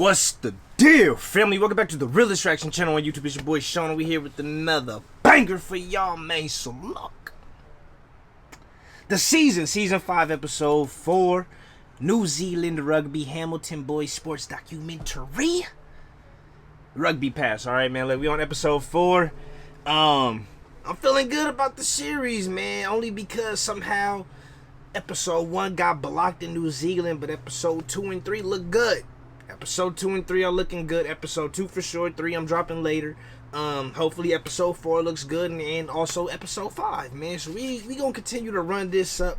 What's the deal, family? Welcome back to the Real Distraction channel on YouTube. It's your boy Sean. We here with another banger for y'all, man. So look, the season 5, episode 4, New Zealand Rugby Hamilton Boys Sports Documentary. Rugby Pass, all right, man. Like, we on episode 4. I'm feeling good about the series, man. Only because somehow episode 1 got blocked in New Zealand, but episode 2 and 3 look good. Episode 2 and 3 are looking good. Episode 2 for sure. 3 I'm dropping later. Hopefully episode 4 looks good, and also episode 5, man. So we gonna continue to run this up.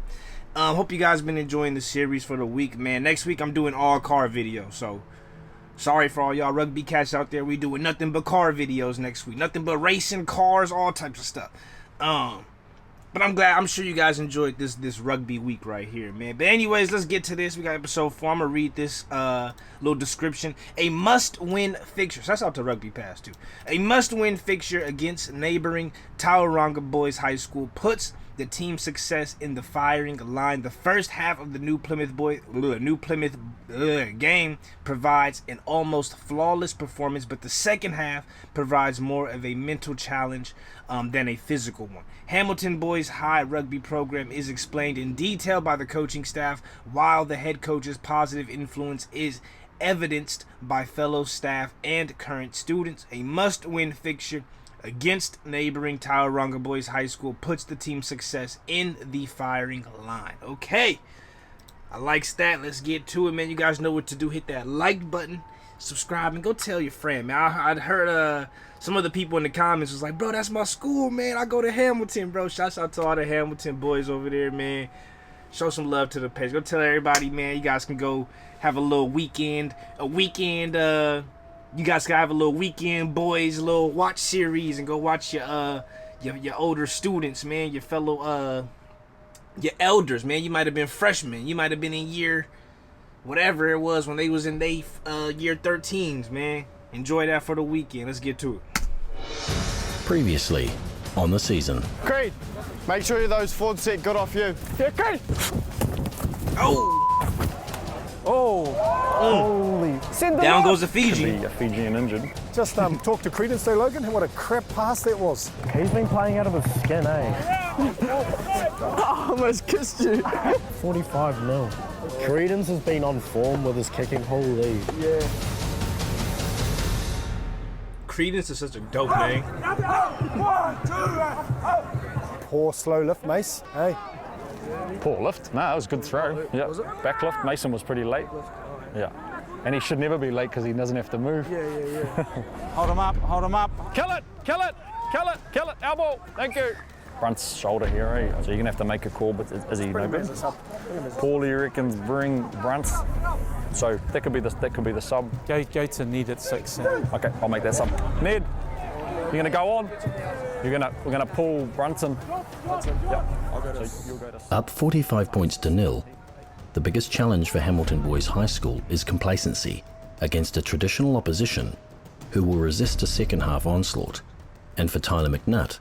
Hope you guys been enjoying the series for the week, man. Next week I'm doing all car videos, so sorry for all y'all rugby cats out there. We doing nothing but car videos next week. Nothing but racing cars, all types of stuff. But I'm sure you guys enjoyed this rugby week right here, man. But anyways, let's get to this. We got episode 4. I'm gonna read this little description. A must-win fixture. So that's out to Rugby Pass too. A must-win fixture against neighboring Tauranga Boys High School puts the team's success in the firing line. The first half of the New Plymouth game provides an almost flawless performance, but the second half provides more of a mental challenge than a physical one. Hamilton Boys High rugby program is explained in detail by the coaching staff, while the head coach's positive influence is evidenced by fellow staff and current students. A must-win fixture against neighboring Tauranga Boys High School puts the team's success in the firing line. Okay, I likes that. Let's get to it, man. You guys know what to do. Hit that like button, subscribe, and go tell your friend, man. I'd heard some of the people in the comments was like, bro, that's my school, man. I go to Hamilton, bro. Shouts out to all the Hamilton boys over there, man. Show some love to the page. Go tell everybody, man. You guys can go have a little weekend. You guys can have a little weekend, boys, a little watch series, and go watch your older students, man. Your fellow your elders, man. You might have been freshmen. You might have been in year whatever it was when they was in they year 13s, man. Enjoy that for the weekend. Let's get to it. Previously on the season. Creed, make sure those forward set got off you. Yeah, Creed. Holy. Send them Down off. goes the Fiji. A Fijian injured. Just talk to Creed and say, Logan, what a crap pass that was. He's been playing out of his skin, eh? I almost kissed you. 45-0. Credence has been on form with his kicking. Holy. Yeah. Credence is such a dope name. Poor slow lift, Mace. Hey. Poor lift. No, it was a good throw. Yeah. Back lift. Mason was pretty late. Yeah. And he should never be late because he doesn't have to move. Yeah. Hold him up. Kill it. Elbow. Thank you. Brunt's shoulder here, eh? So you're going to have to make a call, but is he no good? Paulie reckons bring Brunt. So that could be the sub. Go to Ned at 6. Okay, I'll make that sub. Ned, you're going to go on. We're going to pull Brunson. Yeah. So you'll go to Up 45 points to 0, the biggest challenge for Hamilton Boys High School is complacency against a traditional opposition who will resist a second half onslaught. And for Tyler McNutt,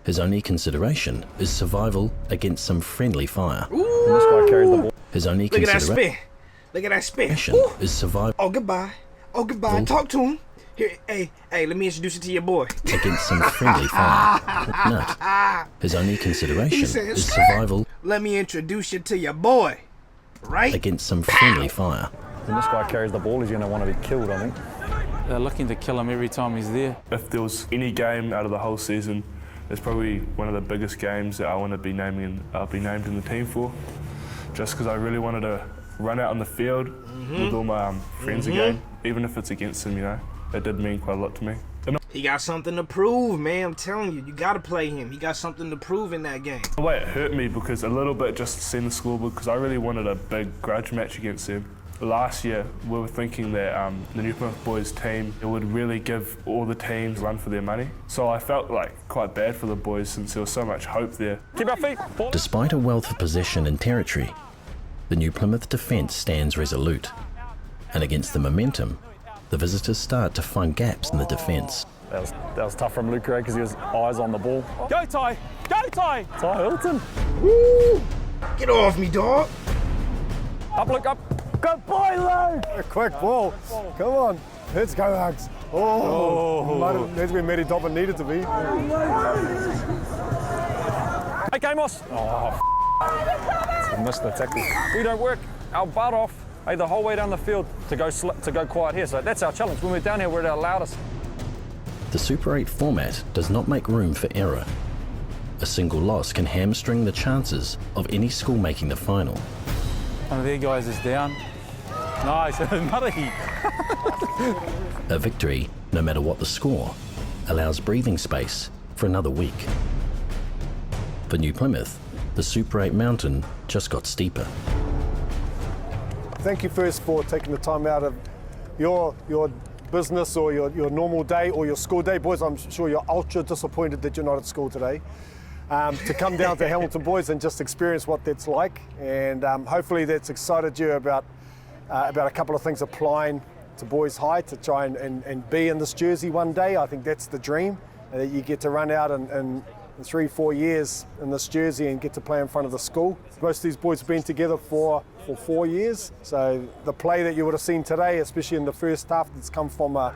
his only consideration is survival against some friendly fire. And this guy carries the ball. His only Look at that consideration spin. Look at that spin. is survival Oh, goodbye. Talk to him. Here, hey, let me introduce you to your boy. against some friendly fire. McNutt, his only consideration is survival Let me introduce you to your boy. Right? against some friendly fire. When this guy carries the ball, he's going to want to be killed, I think. They're looking to kill him every time he's there. If there was any game out of the whole season, it's probably one of the biggest games that I want to be naming. I'll be named in the team for, just because I really wanted to run out on the field with all my friends again, even if it's against them. You know, it did mean quite a lot to me. He got something to prove, man. I'm telling you, you got to play him. He got something to prove in that game. In a way, it hurt me because a little bit just to send the scoreboard, because I really wanted a big grudge match against them. Last year, we were thinking that the New Plymouth Boys team would really give all the teams a run for their money. So I felt like quite bad for the boys since there was so much hope there. Keep our feet. Despite a wealth of possession and territory, the New Plymouth defence stands resolute. And against the momentum, the visitors start to find gaps in the defence. That was tough from Luke because he was eyes on the ball. Go, Ty! Ty Hilton. Woo! Get off me, dog. Up, look up. Good boy, Luke! A quick ball. Come on. Let's go, Hugs. Oh, that's where Matty Dobbin needed to be. Hey, Kamos. Oh, I missed the tackle. We don't work our butt off, hey, the whole way down the field to go quiet here. So that's our challenge. When we're down here, we're at our loudest. The Super 8 format does not make room for error. A single loss can hamstring the chances of any school making the final. One of their guys is down. Nice, Murray. A victory, no matter what the score, allows breathing space for another week. For New Plymouth, the Super 8 mountain just got steeper. Thank you first for taking the time out of your business or your normal day or your school day. Boys, I'm sure you're ultra disappointed that you're not at school today. To come down to Hamilton Boys and just experience what that's like. And hopefully that's excited you about a couple of things applying to Boys High to try and be in this jersey one day. I think that's the dream, that you get to run out in 3-4 years in this jersey and get to play in front of the school. Most of these boys have been together for 4 years, so the play that you would have seen today, especially in the first half, that's come from a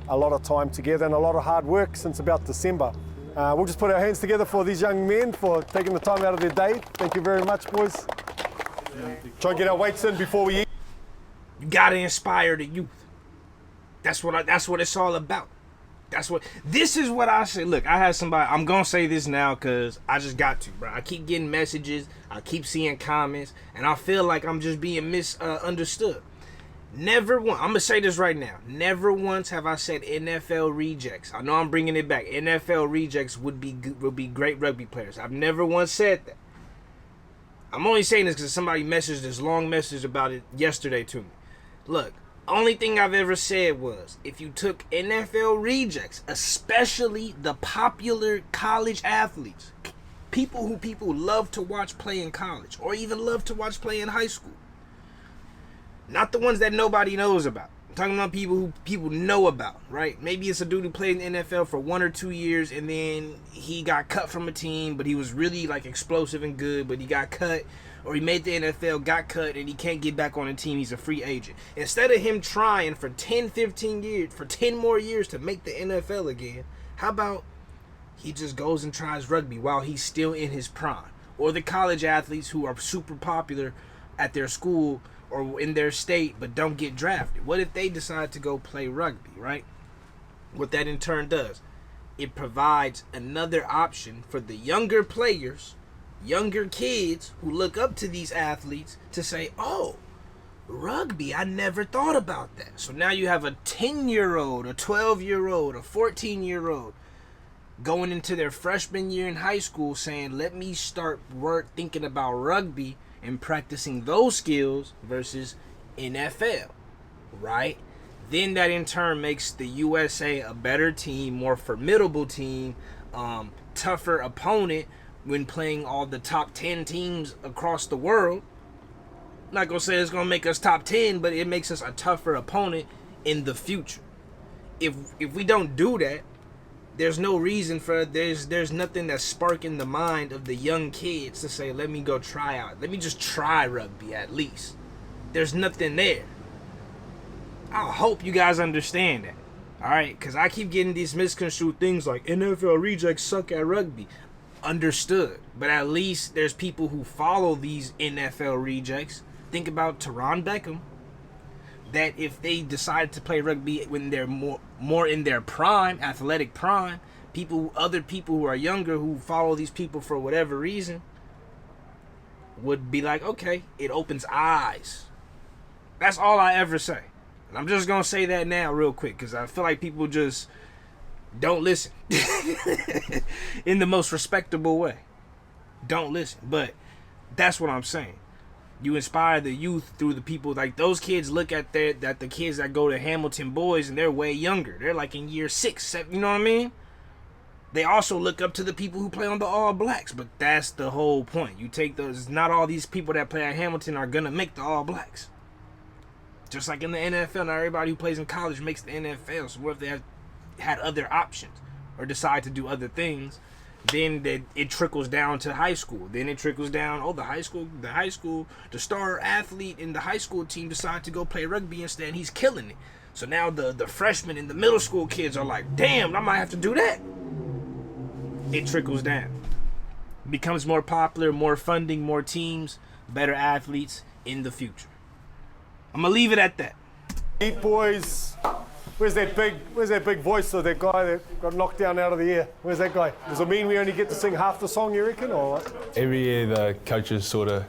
lot of time together and a lot of hard work since about December. We'll just put our hands together for these young men for taking the time out of their day. Thank you very much, boys. Try and get our weights in before we eat. You gotta inspire the youth. That's what it's all about. This is what I say. Look, I had somebody, I'm gonna say this now because I just got to, bro. I keep getting messages, I keep seeing comments, and I feel like I'm just being misunderstood. Never once, I'm gonna say this right now, never once have I said NFL rejects. I know I'm bringing it back. NFL rejects would be great rugby players. I've never once said that. I'm only saying this because somebody messaged this long message about it yesterday to me. Look, only thing I've ever said was, if you took NFL rejects, especially the popular college athletes, people who people love to watch play in college, or even love to watch play in high school, not the ones that nobody knows about. I'm talking about people who people know about, right? Maybe it's a dude who played in the NFL for 1 or 2 years, and then he got cut from a team, but he was really like explosive and good, but he got cut, or he made the NFL, got cut, and he can't get back on a team. He's a free agent. Instead of him trying for 10, 15 years, for 10 more years to make the NFL again, how about he just goes and tries rugby while he's still in his prime? Or the college athletes who are super popular at their school or in their state but don't get drafted. What if they decide to go play rugby, right? What that in turn does, it provides another option for the younger players, younger kids who look up to these athletes to say, oh, rugby, I never thought about that. So now you have a 10-year-old, a 12-year-old, a 14-year-old going into their freshman year in high school saying, let me start thinking about rugby and practicing those skills versus NFL, right? Then that in turn makes the USA a better team, more formidable team, tougher opponent when playing all the top 10 teams across the world. I'm not going to say it's going to make us top 10, but it makes us a tougher opponent in the future. If we don't do that, there's no reason for there's nothing that's sparking the mind of the young kids to say, let me go try out. Let me just try rugby at least. There's nothing there. I hope you guys understand that. All right, because I keep getting these misconstrued things like NFL rejects suck at rugby. Understood. But at least there's people who follow these NFL rejects. Think about Teron Beckham. That if they decide to play rugby when they're more in their prime, athletic prime, other people who are younger who follow these people for whatever reason would be like, okay, it opens eyes. That's all I ever say. And I'm just going to say that now real quick because I feel like people just don't listen in the most respectable way. Don't listen. But that's what I'm saying. You inspire the youth through the people. Like those kids look at the kids that go to Hamilton Boys and they're way younger. They're like in year 6, 7, you know what I mean? They also look up to the people who play on the All Blacks. But that's the whole point. You take those, not all these people that play at Hamilton are going to make the All Blacks. Just like in the NFL, not everybody who plays in college makes the NFL. So what if they have had other options or decide to do other things? Then it trickles down to high school. Then it trickles down. Oh, the star athlete in the high school team decided to go play rugby instead. He's killing it. So now the freshmen and the middle school kids are like, damn, I might have to do that. It trickles down. Becomes more popular, more funding, more teams, better athletes in the future. I'm gonna leave it at that. Eat boys. Where's that big voice of that guy that got knocked down out of the air? Where's that guy? Does it mean we only get to sing half the song, you reckon, or what? Every year the coaches sort of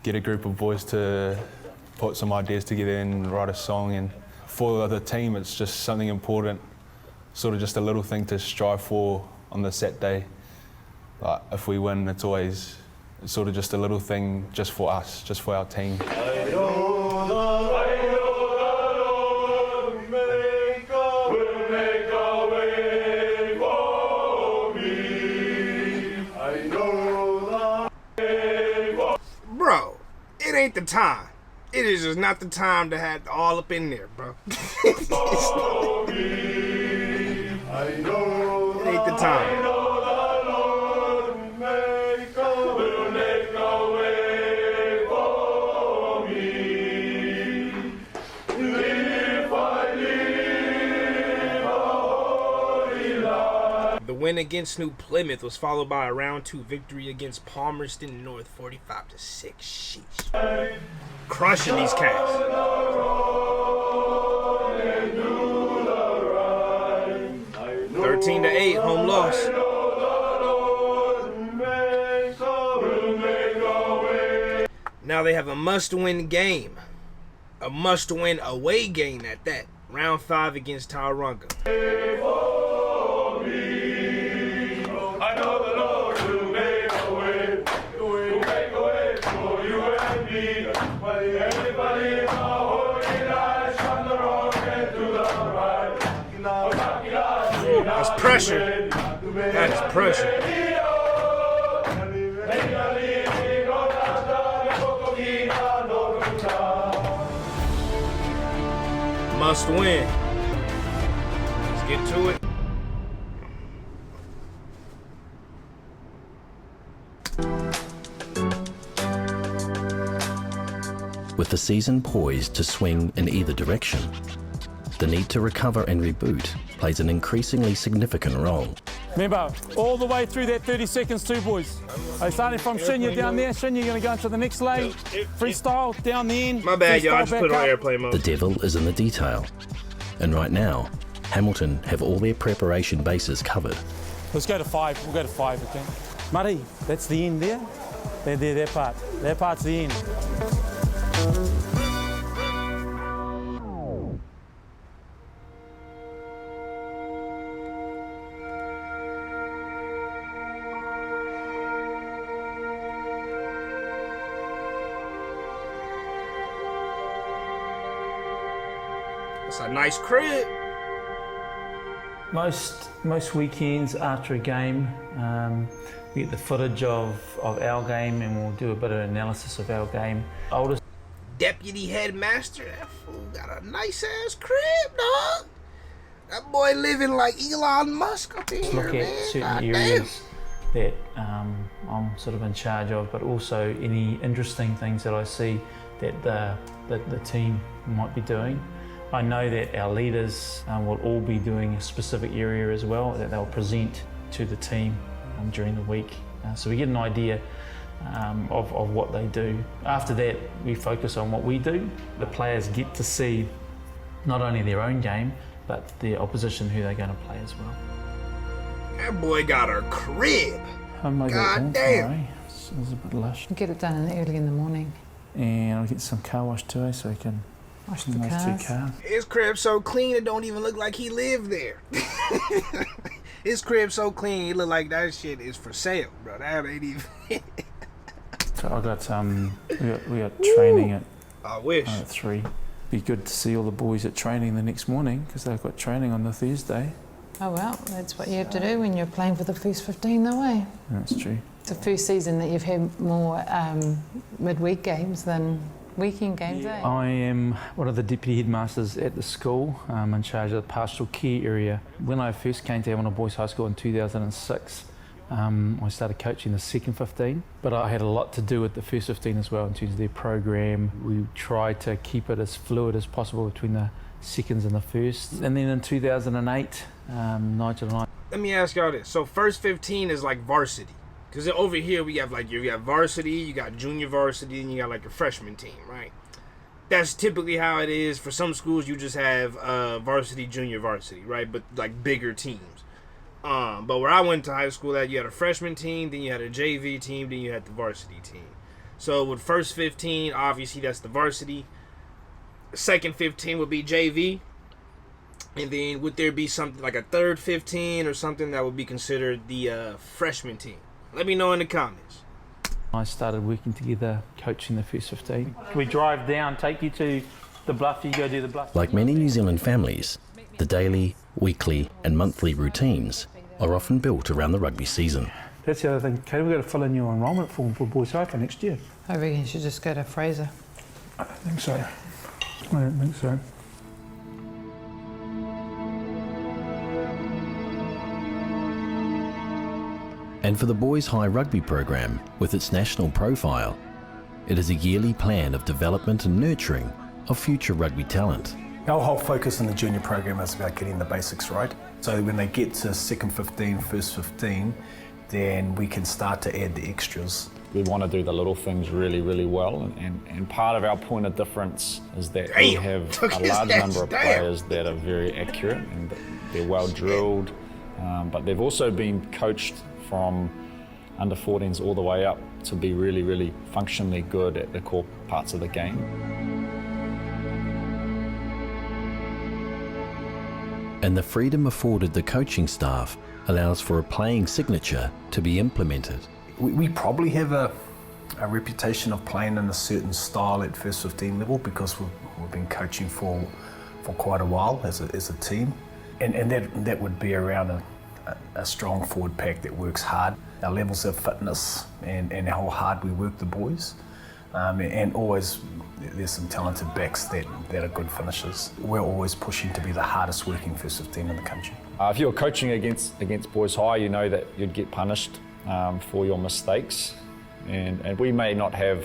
get a group of boys to put some ideas together and write a song, and for the team it's just something important, sort of just a little thing to strive for on the set day. Like if we win, it's sort of just a little thing just for us, just for our team. Bro, it ain't the time. It is just not the time to have all up in there, bro. It ain't the time. The win against New Plymouth was followed by a round 2 victory against Palmerston North, 45-6. Sheesh. Crushing these cats. $13 to 8, home loss. Now they have a must-win game. A must-win away game at that. Round 5 against Tauranga. That's pressure. That is pressure. Must win. Let's get to it. With the season poised to swing in either direction, the need to recover and reboot plays an increasingly significant role. Remember, all the way through that 30 seconds too, boys. Starting from Shinya down there. Shinya, you're going to go into the next lane. Freestyle, down the end. My bad, y'all. I just put on airplane mode. The devil is in the detail. And right now, Hamilton have all their preparation bases covered. Let's go to 5. We'll go to 5, okay? Murray, that's the end there. That part. That part's the end. It's a nice crib. Most weekends after a game, we get the footage of our game and we'll do a bit of analysis of our game. Oldest Deputy headmaster, that fool got a nice ass crib, dog. That boy living like Elon Musk up in here, look at certain areas that I'm sort of in charge of, but also any interesting things that I see that the team might be doing. I know that our leaders will all be doing a specific area as well that they'll present to the team during the week. So we get an idea of what they do. After that, we focus on what we do. The players get to see not only their own game, but the opposition who they're going to play as well. That boy got a crib. God damn. It's a bit lush. Get it done early in the morning. And I'll get some car wash too, so we can wash the those 2 cars. His crib's so clean it don't even look like he lived there. His crib's so clean it look like that shit is for sale, bro. That ain't even. So I got we got training at I wish. 3. Be good to see all the boys at training the next morning because they've got training on the Thursday. Oh well, that's what you have to do when you're playing for the first 15 though, eh? That's true. It's the first season that you've had more midweek games than weekend games, eh? I am one of the deputy headmasters at the school. I'm in charge of the pastoral care area. When I first came to Hamilton Boys High School in 2006, I started coaching the second 15, but I had a lot to do with the first 15 as well in terms of their program. We tried to keep it as fluid as possible between the seconds and the first. And then in 2008, Nigel and I... Let me ask y'all this. So first 15 is like varsity. Because over here we have like, you got varsity, you got junior varsity, and you got like a freshman team, right? That's typically how it is. For some schools, you just have varsity, junior varsity, right? But like bigger teams. But where I went to high school at, you had a freshman team, then you had a JV team, then you had the varsity team. So with first 15, obviously that's the varsity. Second 15 would be JV. And then would there be something like a third 15 or something that would be considered the freshman team? Let me know in the comments. I started working together, coaching the first 15. Can we drive down, take you to the bluff, you go do the bluff? Like many New Zealand families, the daily, weekly and monthly routines are often built around the rugby season. That's the other thing. Okay, we've got to fill in your enrolment form for Boys High for next year. I reckon you should just go to Fraser. I don't think so. I don't think so. And for the Boys High Rugby program, with its national profile, it is a yearly plan of development and nurturing of future rugby talent. Our whole focus in the junior program is about getting the basics right. So when they get to second 15, first 15, then we can start to add the extras. We want to do the little things really, really well, and part of our point of difference is that we have a large number of players that are very accurate and they're well drilled, but they've also been coached from under 14s all the way up to be really, really functionally good at the core parts of the game. And the freedom afforded the coaching staff allows for a playing signature to be implemented. We probably have a reputation of playing in a certain style at first 15 level because we've been coaching for quite a while as a team. And that would be around a strong forward pack that works hard. Our levels of fitness and how hard we work the boys. And always there's some talented backs that are good finishers. We're always pushing to be the hardest working first 15 in the country. If you're coaching against Boys High, you know that you'd get punished for your mistakes. And we may not have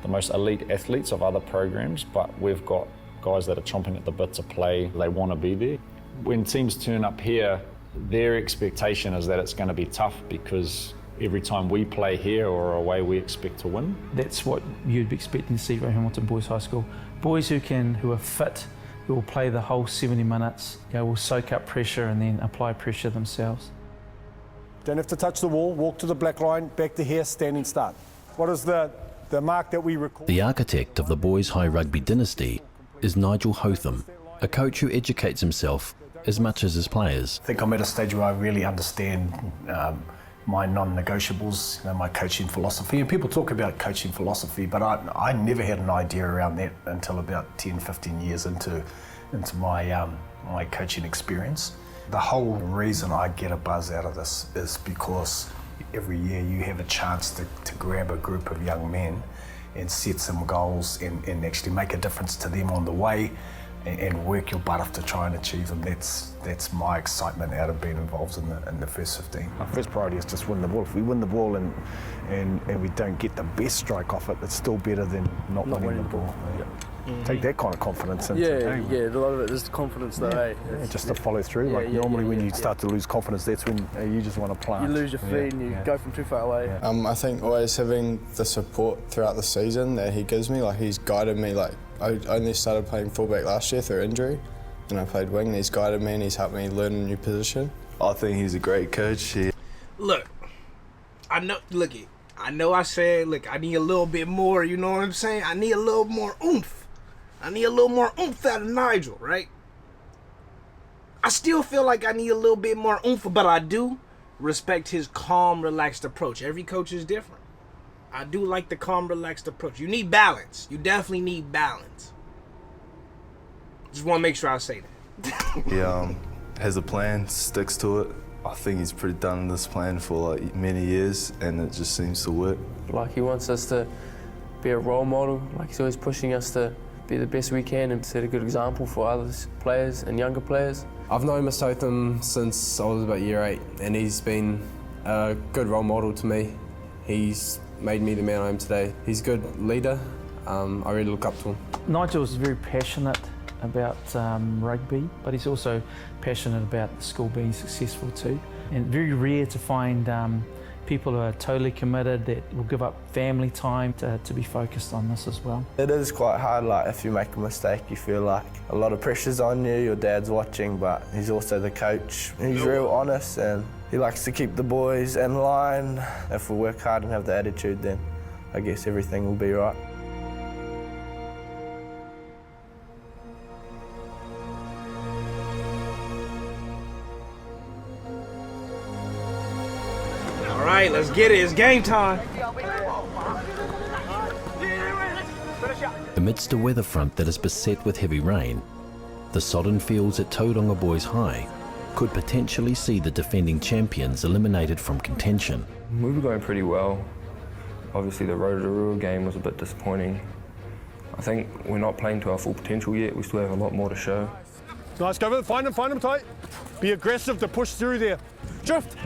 the most elite athletes of other programs, but we've got guys that are chomping at the bit to play. They want to be there. When teams turn up here, their expectation is that it's going to be tough because every time we play here or away, we expect to win. That's what you'd be expecting to see at Hamilton Boys High School. Boys who are fit, who will play the whole 70 minutes, will soak up pressure and then apply pressure themselves. Don't have to touch the wall, walk to the black line, back to here, standing start. What is the mark that we record? The architect of the Boys High Rugby dynasty is Nigel Hotham, a coach who educates himself as much as his players. I think I'm at a stage where I really understand my non-negotiables, my coaching philosophy. And people talk about coaching philosophy, but I never had an idea around that until about 10, 15 years into my coaching experience. The whole reason I get a buzz out of this is because every year you have a chance to grab a group of young men and set some goals and actually make a difference to them on the way and work your butt off to try and achieve them. That's my excitement out of being involved in the first 15. Our first priority is just win the ball. If we win the ball and we don't get the best strike off it, it's still better than not winning the ball. Yeah. Mm-hmm. Take that kind of confidence into a lot of it is the confidence though, yeah, just to follow through. Normally when you start to lose confidence, that's when you just want to plant. You lose your feet and you go from too far away. Yeah. I think always having the support throughout the season that he gives me, he's guided me. I only started playing fullback last year through injury, and I played wing, and he's guided me and he's helped me learn a new position. I think he's a great coach. Look, I know I said, I need a little bit more, you know what I'm saying? I need a little more oomph. I need a little more oomph out of Nigel, right? I still feel like I need a little bit more oomph, but I do respect his calm, relaxed approach. Every coach is different. I do like the calm, relaxed approach. You need balance. You definitely need balance. Just want to make sure I say that. He has a plan, sticks to it. I think he's pretty done this plan for many years, and it just seems to work. He wants us to be a role model. He's always pushing us to be the best we can and set a good example for other players and younger players. I've known Mr. Hotham since I was about year 8, and he's been A good role model to me. He's made me the man I am today. He's a good leader. I really look up to him. Nigel's very passionate about rugby, but he's also passionate about the school being successful too. And very rare to find people who are totally committed, that will give up family time to be focused on this as well. It is quite hard, like if you make a mistake you feel like a lot of pressure's on you, your dad's watching, but he's also the coach. He's real honest and he likes to keep the boys in line. If we work hard and have the attitude, then I guess everything will be right. All right, let's get it. It's game time. Amidst a weather front that is beset with heavy rain, the sodden fields at Tauranga Boys High could potentially see the defending champions eliminated from contention. We were going pretty well. Obviously the Rotorua game was a bit disappointing. I think we're not playing to our full potential yet. We still have a lot more to show. Nice, go with it. Find him tight. Be aggressive to push through there. Drift.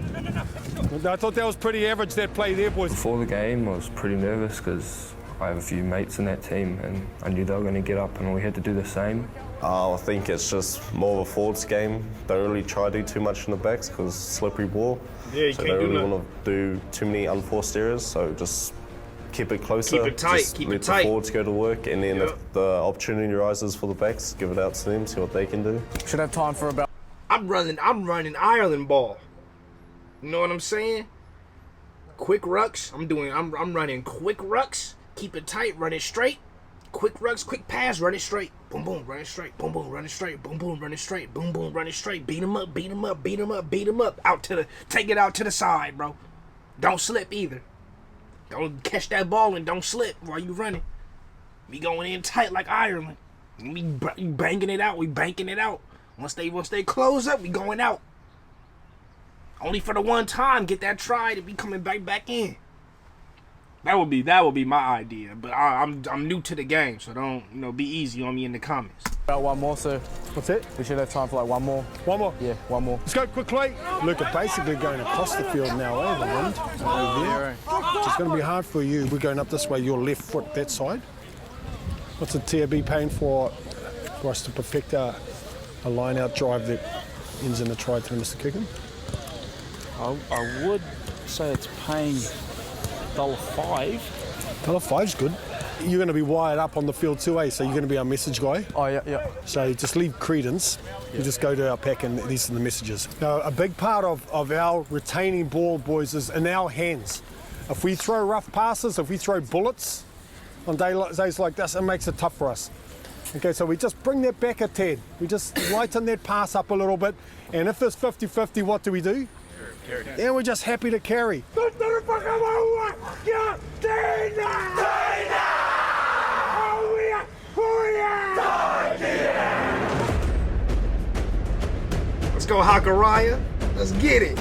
I thought that was pretty average, that play there, boys. Before the game, I was pretty nervous because I have a few mates in that team and I knew they were going to get up and we had to do the same. I think it's just more of a forwards game. Don't really try to do too much in the backs because slippery ball. Yeah, you so can't don't do really want to do too many unforced errors, so just keep it closer. Keep it tight, just keep let it tight. the forwards go to work, and then if the opportunity arises for the backs, give it out to them, see what they can do. Should have time for about... I'm running Ireland ball. You know what I'm saying? Quick rucks. I'm running quick rucks. Keep it tight, run it straight. Quick rucks, quick pass, run it straight. Boom, boom, run it straight. Boom, boom, run it straight. Boom, boom, run it straight. Boom, boom, run it straight. Beat him up, beat him up, beat him up, beat him up. Take it out to the side, bro. Don't slip either. Don't catch that ball and don't slip while you running. We going in tight like Ireland. We banging it out. We banking it out. Once they close up, we going out. Only for the one time, get that try to be coming back in. That would be my idea. But I'm new to the game, so don't be easy on me in the comments. About one more, so what's it? We should have time for like one more. One more? Yeah, one more. Let's go quickly. Look, we're basically going across the field now, the wind over there. It's going to be hard for you. We're going up this way, your left foot that side. What's the TAB paying for us to perfect a line-out drive that ends in a try to Mr. Kickham? I would say it's paying $5. $5's good. You're going to be wired up on the field too, eh? So you're going to be our message guy. Oh, yeah. So just leave credence. You just go to our pack and these are the messages. Now, a big part of our retaining ball, boys, is in our hands. If we throw rough passes, if we throw bullets on days like this, it makes it tough for us. Okay, so we just bring that back a tad. We just lighten that pass up a little bit. And if it's 50-50, what do we do? Then we're just happy to carry. Let's go, Hakaraya. Let's get it.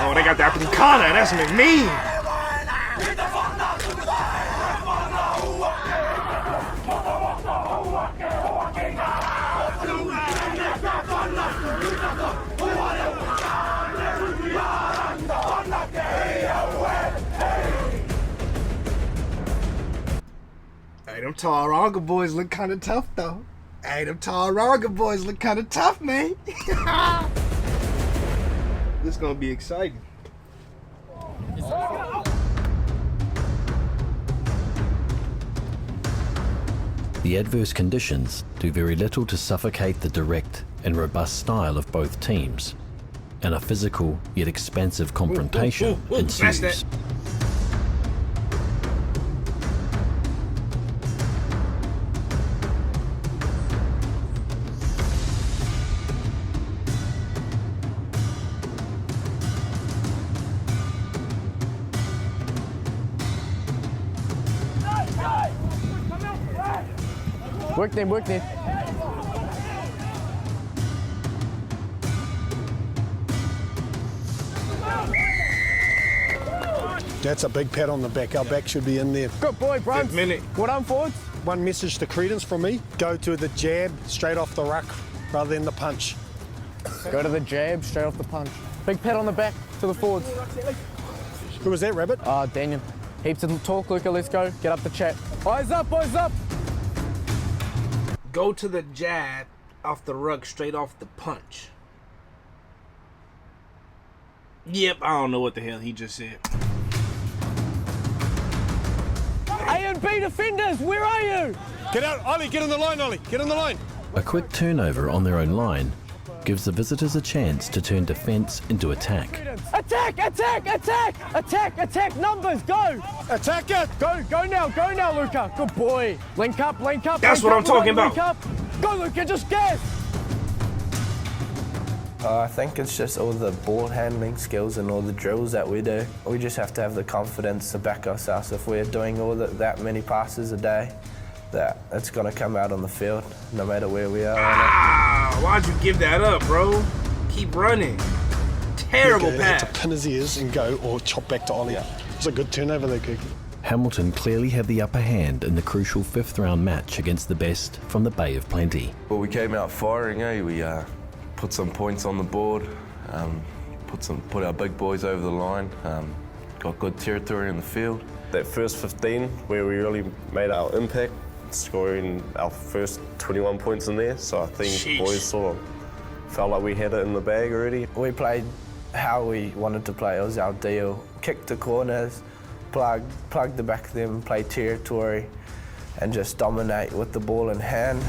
Oh, they got the Africana. That's McMean. Hey, them Tauranga boys look kind of tough, though. Hey, them Tauranga boys look kind of tough, man. This is going to be exciting. The adverse conditions do very little to suffocate the direct and robust style of both teams, and a physical yet expansive confrontation ensues. Work them. That's a big pat on the back. Our back should be in there. Good boy, Brunt. Minute. Well done, forwards. One message to Credence from me, go to the jab straight off the ruck rather than the punch. Go to the jab, straight off the punch. Big pat on the back to the forwards. Who was that, Rabbit? Daniel. Heaps of talk, Luca, let's go. Get up the chat. Eyes up, eyes up. Go to the jab off the ruck, straight off the punch. Yep, I don't know what the hell he just said. A and B defenders, where are you? Get out, Ollie, get in the line, Ollie, get in the line. A quick turnover on their own line gives the visitors a chance to turn defence into attack. Attack, attack, attack, attack, attack, numbers, go. Attack it. Go now, Luca. Good boy. Link up, link up. That's what I'm talking about. Link up. Go, Luca, just gas. I think it's just all the ball handling skills and all the drills that we do. We just have to have the confidence to back ourselves. If we're doing that many passes a day, that it's going to come out on the field, no matter where we are. Why'd you give that up, bro? Keep running. Terrible pass. To pin his ears and go, or chop back to Ollie. It's a good turnover there, Cookie. Hamilton clearly had the upper hand in the crucial 5th round match against the best from the Bay of Plenty. Well, we came out firing, eh? We put some points on the board, put our big boys over the line, got good territory in the field. That first 15 where we really made our impact, scoring our first 21 points in there, so I think boys sort of felt like we had it in the bag already. We played how we wanted to play. It was our deal. Kick the corners, plug the back of them, play territory, and just dominate with the ball in hand.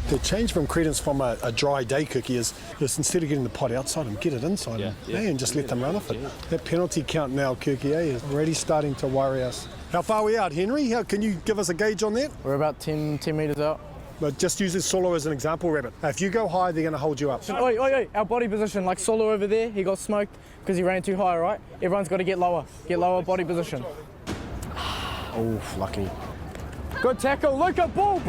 The change from Credence from a dry day, Cookie, is instead of getting the pot outside them, get it inside them, and just let them run off it. That penalty count now, Cookie, is already starting to worry us. How far are we out, Henry? Can you give us a gauge on that? We're about 10 metres out. But just use this solo as an example, Rabbit. If you go high, they're going to hold you up. Oi, our body position, like Solo over there, he got smoked because he ran too high, right? Everyone's got to get lower body position. Oh, lucky. Good tackle, Luca, ball.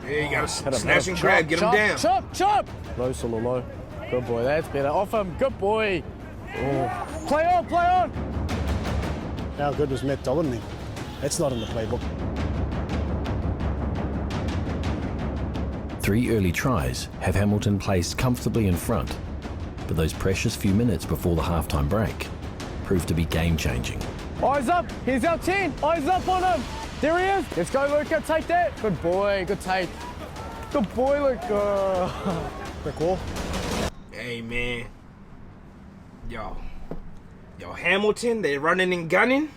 There you go, snatch and grab, get him down. Chop. Low, Solo, low. Good boy, that's better. Off him, good boy. Oh. Play on. How good was Matt Dolan then? That's not in the playbook. 3 early tries have Hamilton placed comfortably in front, but those precious few minutes before the halftime break proved to be game-changing. Eyes up, here's our 10. Eyes up on him. There he is. Let's go, Luca, take that. Good boy, good take. Good boy, Luca. Quick wall. Hey, man. Yo, Hamilton, they running and gunning.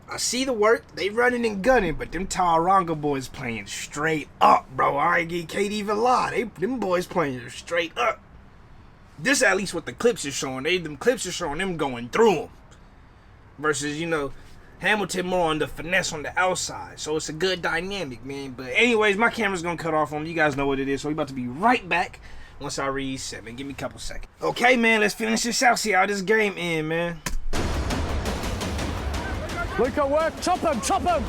I see the work, they running and gunning, but them Tauranga boys playing straight up, bro. Can't even lie. Them boys playing straight up. This at least what the clips are showing. Them clips are showing them going through them. Versus, Hamilton more on the finesse on the outside. So it's a good dynamic, man. But anyways, my camera's going to cut off on them. You guys know what it is. So we about to be right back once I read 7. Give me a couple seconds. Okay, man, let's finish this out. See how this game ends, man. Luca, work. Chop him. Dive.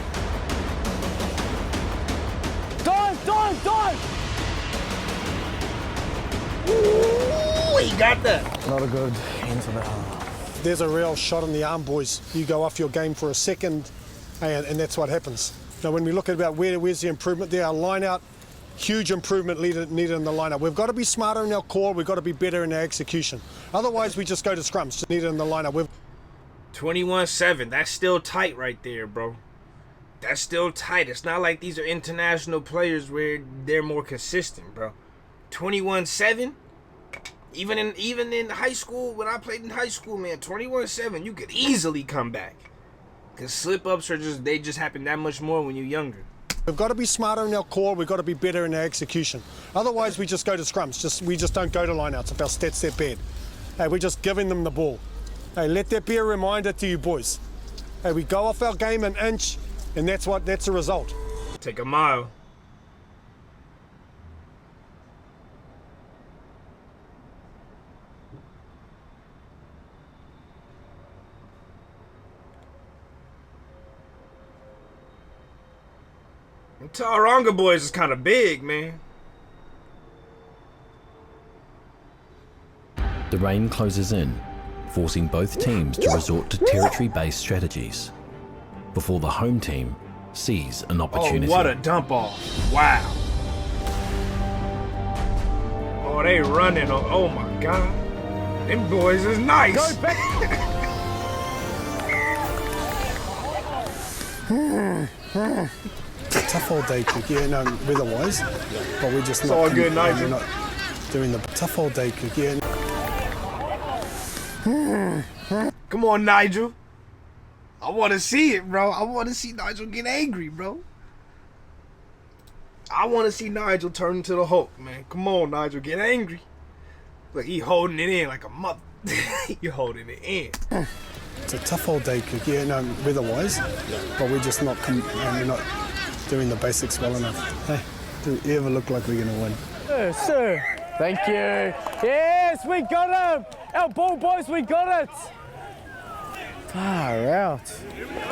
Ooh, he got that. Not a good into the half. There's a real shot in the arm, boys. You go off your game for a second, and that's what happens. Now, when we look at about where's the improvement there, our line out, huge improvement needed in the lineup. We've got to be smarter in our call. We've got to be better in our execution. Otherwise, we just go to scrums. Just needed in the lineup. 21-7. That's still tight right there, bro. That's still tight. It's not like these are international players where they're more consistent, bro. 21-7. Even in high school, when I played in high school, man, 21-7, you could easily come back. Because slip-ups they just happen that much more when you're younger. We've got to be smarter in our call. We've got to be better in our execution. Otherwise, we just go to scrums. We just don't go to lineouts if our stats that bad. Hey, we're just giving them the ball. Hey, let that be a reminder to you boys. Hey, we go off our game an inch, and that's the result. Take a mile. The Tauranga boys is kind of big, man. The rain closes in, forcing both teams to resort to territory-based strategies before the home team sees an opportunity. Oh, what a dump off. Wow. Oh, they running. Oh my God. Them boys is nice. Go back. Tough all day cricket, yeah, no, weather-wise, but we're just It's not. all good, Nigel. We're not doing the tough all day cricket. Come on, Nigel. I want to see it, bro. I want to see Nigel get angry, bro. I want to see Nigel turn into the Hulk, man. Come on, Nigel, get angry. Look, he holding it in like a mother. He holding it in. It's a tough all day cricket, yeah, no, weather-wise, but we're just not. We're not doing the basics well enough. Hey, do we ever look like we're gonna win? Sir. Thank you. Yes, we got him. Our ball boys, we got it. Far out.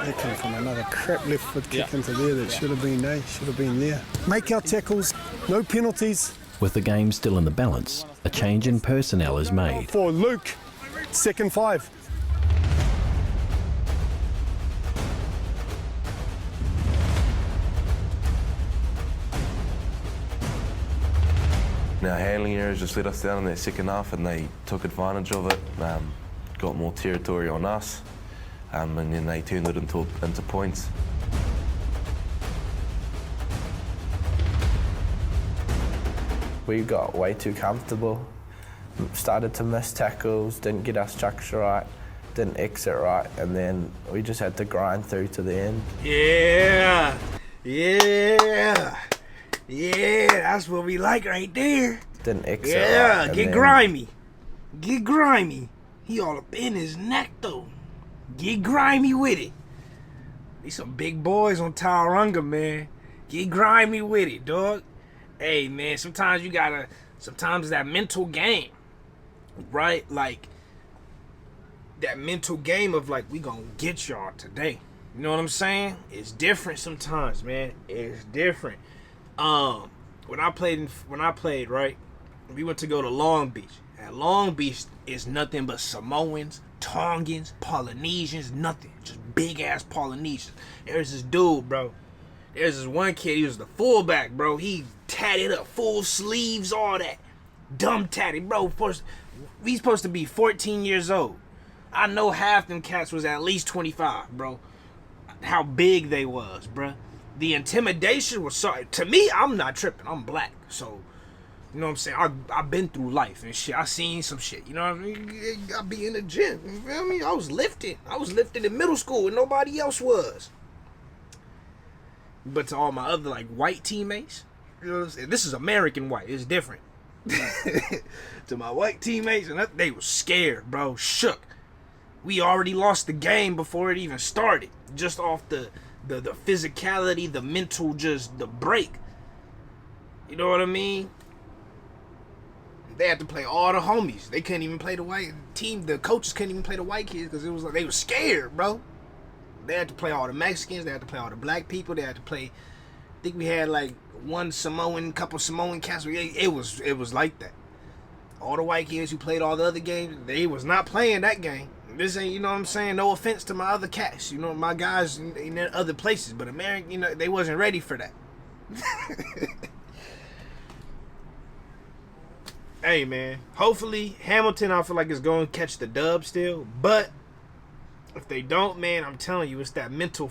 They come from another crap left foot kick into there that should have been there. Make our tackles, no penalties. With the game still in the balance, a change in personnel is made. For Luke, second 5. Our handling errors just let us down in that second half, and they took advantage of it, got more territory on us, and then they turned it into points. We got way too comfortable, started to miss tackles, didn't get our structure right, didn't exit right, and then we just had to grind through to the end. Yeah. Yeah, that's what we like right there. Didn't exit Yeah, right. get grimy. Get grimy. He all up in his neck, though. Get grimy with it. These some big boys on Tauranga, man. Get grimy with it, dog. Hey, man, sometimes sometimes that mental game, right? Like, that mental game of, like, we gonna get y'all today. You know what I'm saying? It's different sometimes, man. It's different. When I played, right, we went to go to Long Beach. At Long Beach is nothing but Samoans, Tongans, Polynesians, nothing. Just big ass Polynesians. There's this dude, bro. There's this one kid, he was the fullback, bro. He tatted up, full sleeves, all that. Dumb tatted, bro. We supposed to be 14 years old. I know half them cats was at least 25, bro. How big they was, bro. The intimidation was so. To me, I'm not tripping. I'm black, so you know what I'm saying. I've been through life and shit. I seen some shit. You know what I mean? I be in the gym. You feel me? I was lifting in middle school and nobody else was. But to all my other like white teammates, you know what I'm saying? This is American white. It's different. To my white teammates, and they was scared, bro. Shook. We already lost the game before it even started. Just off the physicality, the mental, just the break. You know what I mean? They had to play all the homies. They couldn't even play the white team. The coaches couldn't even play the white kids because it was like they were scared, bro. They had to play all the Mexicans. They had to play all the black people. They had to play. I think we had like couple Samoan cats. It was like that. All the white kids who played all the other games, they was not playing that game. This ain't, you know what I'm saying? No offense to my other cats, you know, my guys in other places, but America, you know, they wasn't ready for that. Hey, man, hopefully Hamilton, I feel like is going to catch the dub still, but if they don't, man, I'm telling you, it's that mental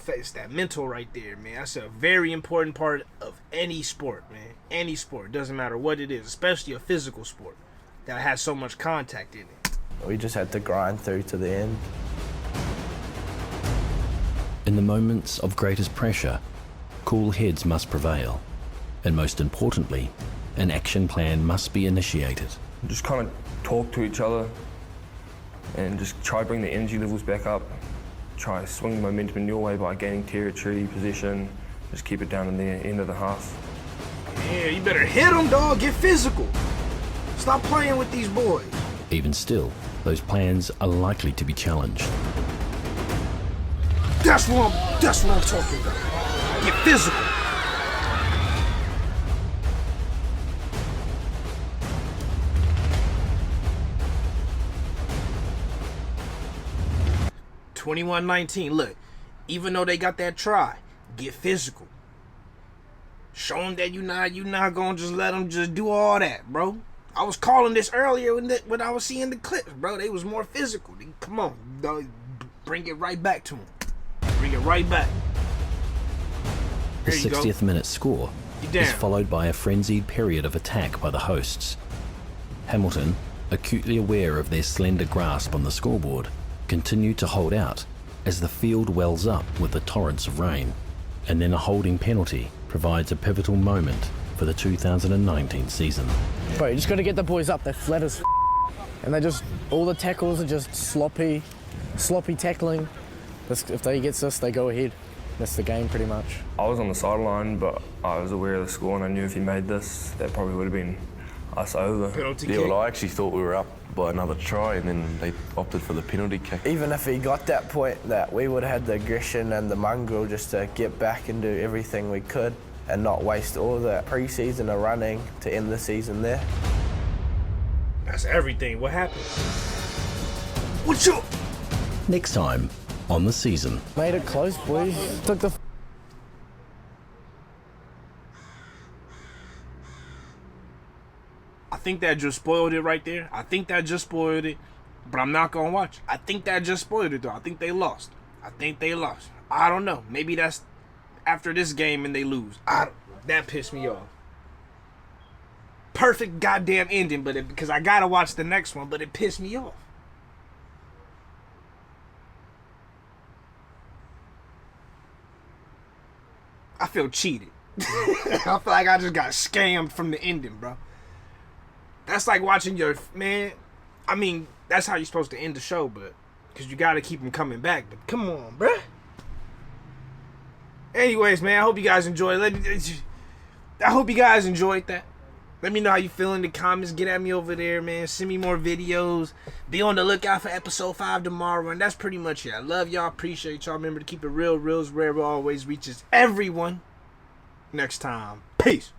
right there, man. That's a very important part of any sport, man. Any sport, doesn't matter what it is, especially a physical sport that has so much contact in it. We just had to grind through to the end. In the moments of greatest pressure, cool heads must prevail, and most importantly, an action plan must be initiated. Just kind of talk to each other and just try to bring the energy levels back up. Try to swing the momentum in your way by gaining territory, possession, just keep it down in the end of the half. Yeah, you better hit them, dog. Get physical. Stop playing with these boys. Even still, those plans are likely to be challenged. That's what I'm talking about. Get physical. 21-19. Look, even though they got that try, get physical. Show them that you not gonna just let them just do all that, bro. I was calling this earlier when I was seeing the clips, bro. They was more physical. Come on, bring it right back to them. Bring it right back. The There you go. 60th minute score is followed by a frenzied period of attack by the hosts. Hamilton, acutely aware of their slender grasp on the scoreboard, continue to hold out as the field wells up with the torrents of rain, and then a holding penalty provides a pivotal moment for the 2019 season. Bro, you just got to get the boys up. They're flat as and they just, all the tackles are just sloppy tackling. If they get this, they go ahead. That's the game pretty much. I was on the sideline, but I was aware of the score and I knew if he made this, that probably would have been us over. Yeah, well, I actually thought we were up by another try and then they opted for the penalty kick. Even if he got that point, that we would have had the aggression and the mongrel just to get back and do everything we could and not waste all the pre-season of running to end the season there. That's everything. What happened? What's up? Next time on the season. Made it close, boys. Took the I think that just spoiled it right there. I think that just spoiled it, but I'm not gonna watch. I think that just spoiled it though. I think they lost. I don't know. Maybe that's after this game and they lose. That pissed me off. Perfect goddamn ending, but because I gotta watch the next one, but it pissed me off. I feel cheated. I feel like I just got scammed from the ending, bro. That's like watching your man. I mean, that's how you're supposed to end the show, but because you got to keep them coming back. But come on, bruh. Anyways, man, I hope you guys enjoyed. I hope you guys enjoyed that. Let me know how you feel in the comments. Get at me over there, man. Send me more videos. Be on the lookout for episode 5 tomorrow. And that's pretty much it. I love y'all. Appreciate y'all. Remember to keep it real. Real is rare. Always reaches everyone. Next time. Peace.